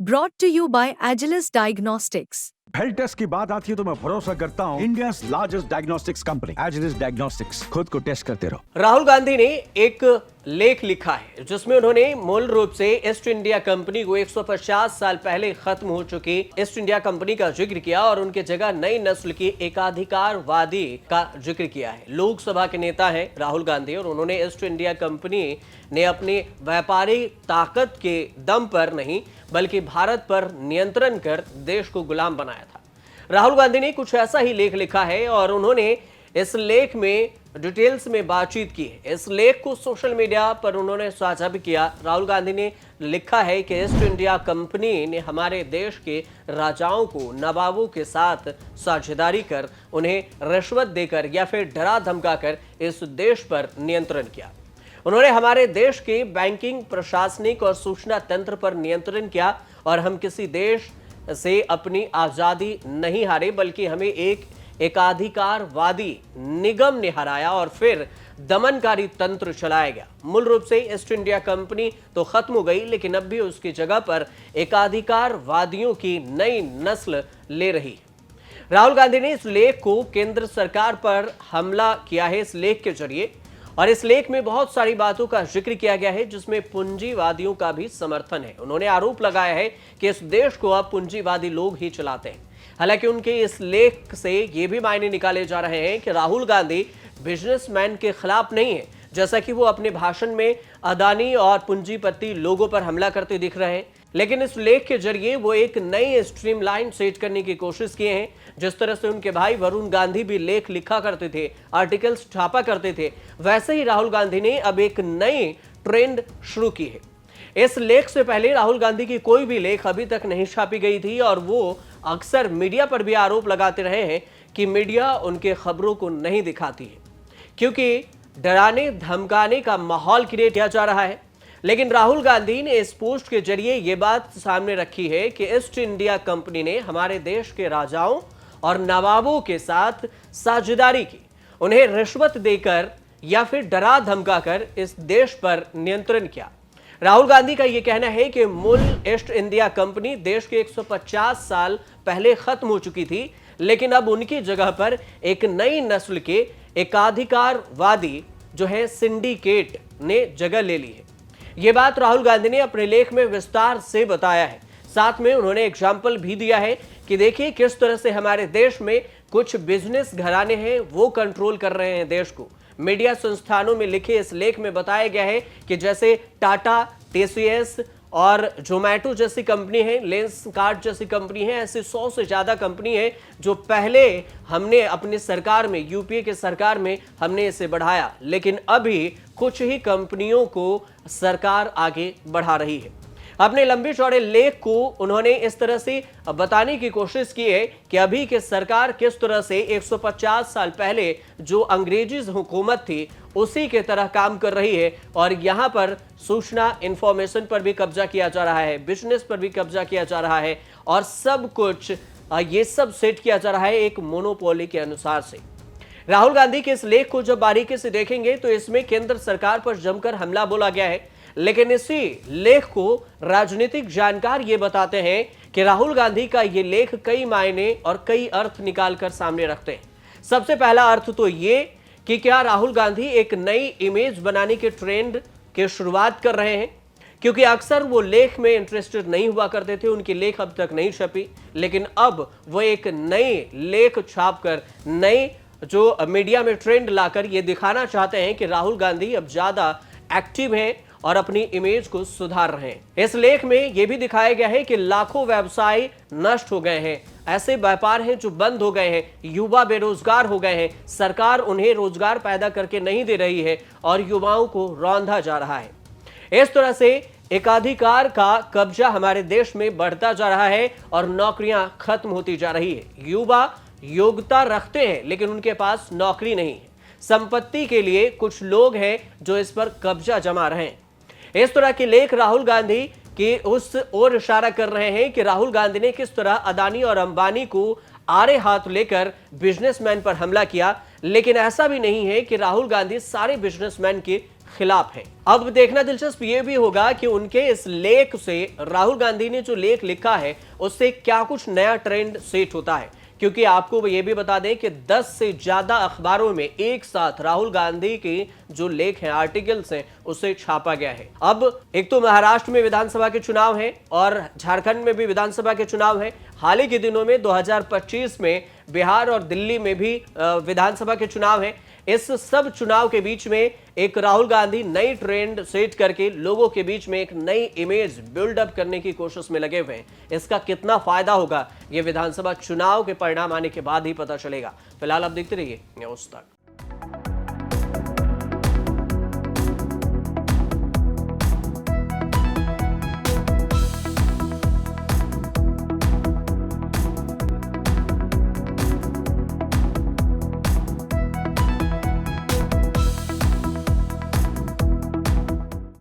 Brought to you by Agilus Diagnostics. Health test की बात आती है तो मैं भरोसा करता हूँ India largest diagnostics company Agilus Diagnostics. खुद को टेस्ट करते रहो। राहुल गांधी ने एक लेख लिखा है जिसमें उन्होंने मूल रूप से ईस्ट इंडिया कंपनी को 150 साल पहले खत्म हो चुकी ईस्ट इंडिया कंपनी का जिक्र किया और उनके जगह नई नस्ल की एकाधिकारवादी का जिक्र किया है। लोकसभा के नेता हैं राहुल गांधी और उन्होंने ईस्ट इंडिया कंपनी ने अपनी व्यापारिक ताकत के दम पर नहीं बल्कि भारत पर नियंत्रण कर देश को गुलाम बनाया था। राहुल गांधी ने कुछ ऐसा ही लेख लिखा है और उन्होंने इस लेख में डिटेल्स में बातचीत की है। इस लेख को सोशल मीडिया पर उन्होंने साझा भी किया। राहुल गांधी ने लिखा है कि ईस्ट इंडिया कंपनी ने हमारे देश के राजाओं को नवाबों के साथ साझेदारी कर उन्हें रिश्वत देकर या फिर डरा धमकाकर इस देश पर नियंत्रण किया। उन्होंने हमारे देश के बैंकिंग, प्रशासनिक और सूचना तंत्र पर नियंत्रण किया और हम किसी देश से अपनी आजादी नहीं हारे बल्कि हमें एक एकाधिकारवादी निगम ने हराया और फिर दमनकारी तंत्र चलाया गया। मूल रूप से ईस्ट इंडिया कंपनी तो खत्म हो गई लेकिन अब भी उसकी जगह पर एकाधिकारवादियों की नई नस्ल ले रही। राहुल गांधी ने इस लेख को केंद्र सरकार पर हमला किया है इस लेख के जरिए और इस लेख में बहुत सारी बातों का जिक्र किया गया है जिसमें पूंजीवादियों का भी समर्थन है। उन्होंने आरोप लगाया है कि इस देश को अब पूंजीवादी लोग ही चलाते हैं। हालांकि उनके इस लेख से ये भी मायने निकाले जा रहे हैं कि राहुल गांधी बिजनेसमैन के खिलाफ नहीं है, जैसा कि वो अपने भाषण में अदानी और पूंजीपति लोगों पर हमला करते दिख रहे हैं। लेकिन इस लेख के जरिए वो एक नई स्ट्रीमलाइन सेट करने की कोशिश किए हैं। जिस तरह से उनके भाई वरुण गांधी भी लेख लिखा करते थे, आर्टिकल्स छापा करते थे, वैसे ही राहुल गांधी ने अब एक नई ट्रेंड शुरू की है। इस लेख से पहले राहुल गांधी की कोई भी लेख अभी तक नहीं छापी गई थी और वो अक्सर मीडिया पर भी आरोप लगाते रहे हैं कि मीडिया उनके खबरों को नहीं दिखाती है क्योंकि डराने धमकाने का माहौल क्रिएट किया जा रहा है। लेकिन राहुल गांधी ने इस पोस्ट के जरिए यह बात सामने रखी है कि ईस्ट इंडिया कंपनी ने हमारे देश के राजाओं और नवाबों के साथ साझेदारी की, उन्हें रिश्वत देकर या फिर डरा धमकाकर इस देश पर नियंत्रण किया। राहुल गांधी का यह कहना है कि मूल ईस्ट इंडिया कंपनी देश के 150 साल पहले खत्म हो चुकी थी लेकिन अब उनकी जगह पर एक नई नस्ल के एकाधिकारवादी जो है सिंडिकेट ने जगह ले ली है। यह बात राहुल गांधी ने अपने लेख में विस्तार से बताया है। साथ में उन्होंने एग्जाम्पल भी दिया है कि देखिए किस तरह से हमारे देश में कुछ बिजनेस घराने हैं वो कंट्रोल कर रहे हैं देश को। मीडिया संस्थानों में लिखे इस लेख में बताया गया है कि जैसे टाटा, टीसीएस और जोमेटो जैसी कंपनी है, लेंस कार्ड जैसी कंपनी है, ऐसे 100 से ज्यादा कंपनी है जो पहले हमने अपनी सरकार में, यूपीए के सरकार में हमने इसे बढ़ाया लेकिन अभी कुछ ही कंपनियों को सरकार आगे बढ़ा रही है। अपने लंबे चौड़े लेख को उन्होंने इस तरह से बताने की कोशिश की है कि अभी की सरकार किस तरह से 150 साल पहले जो अंग्रेजी हुकूमत थी उसी के तरह काम कर रही है और यहाँ पर सूचना इंफॉर्मेशन पर भी कब्जा किया जा रहा है, बिजनेस पर भी कब्जा किया जा रहा है और सब कुछ ये सब सेट किया जा रहा है एक मोनोपोली के अनुसार से। राहुल गांधी के इस लेख को जब बारीकी से देखेंगे तो इसमें केंद्र सरकार पर जमकर हमला बोला गया है लेकिन इसी लेख को राजनीतिक जानकार ये बताते हैं कि राहुल गांधी का ये लेख कई मायने और कई अर्थ निकालकर सामने रखते हैं। सबसे पहला अर्थ तो ये कि क्या राहुल गांधी एक नई इमेज बनाने के ट्रेंड की शुरुआत कर रहे हैं, क्योंकि अक्सर वो लेख में इंटरेस्टेड नहीं हुआ करते थे, उनकी लेख अब तक नहीं छपी लेकिन अब वो एक नई लेख छापकर नई जो मीडिया में ट्रेंड लाकर ये दिखाना चाहते हैं कि राहुल गांधी अब ज्यादा एक्टिव हैं और अपनी इमेज को सुधार रहे हैं। इस लेख में यह भी दिखाया गया है कि लाखों व्यवसाय नष्ट हो गए हैं, ऐसे व्यापार हैं जो बंद हो गए हैं, युवा बेरोजगार हो गए हैं, सरकार उन्हें रोजगार पैदा करके नहीं दे रही है और युवाओं को रौंदा जा रहा है। इस तरह से एकाधिकार का कब्जा हमारे देश में बढ़ता जा रहा है और नौकरियां खत्म होती जा रही है। युवा योग्यता रखते हैं लेकिन उनके पास नौकरी नहीं है। संपत्ति के लिए कुछ लोग हैं जो इस पर कब्जा जमा रहे हैं। इस तरह के लेख राहुल गांधी की उस ओर इशारा कर रहे हैं कि राहुल गांधी ने किस तरह अदानी और अंबानी को आड़े हाथ लेकर बिजनेसमैन पर हमला किया लेकिन ऐसा भी नहीं है कि राहुल गांधी सारे बिजनेसमैन के खिलाफ हैं। अब देखना दिलचस्प ये भी होगा कि उनके इस लेख से, राहुल गांधी ने जो लेख लिखा है उससे क्या कुछ नया ट्रेंड सेट होता है, क्योंकि आपको ये भी बता दें कि 10 से ज्यादा अखबारों में एक साथ राहुल गांधी के जो लेख हैं, आर्टिकल्स हैं, उसे छापा गया है। अब एक तो महाराष्ट्र में विधानसभा के चुनाव हैं और झारखंड में भी विधानसभा के चुनाव हैं। हाल ही के दिनों में 2025 में बिहार और दिल्ली में भी विधानसभा के चुनाव हैं। इस सब चुनाव के बीच में एक राहुल गांधी नई ट्रेंड सेट करके लोगों के बीच में एक नई इमेज बिल्डअप करने की कोशिश में लगे हुए हैं। इसका कितना फायदा होगा, यह विधानसभा चुनाव के परिणाम आने के बाद ही पता चलेगा। फिलहाल आप देखते रहिए न्यूज़ तक।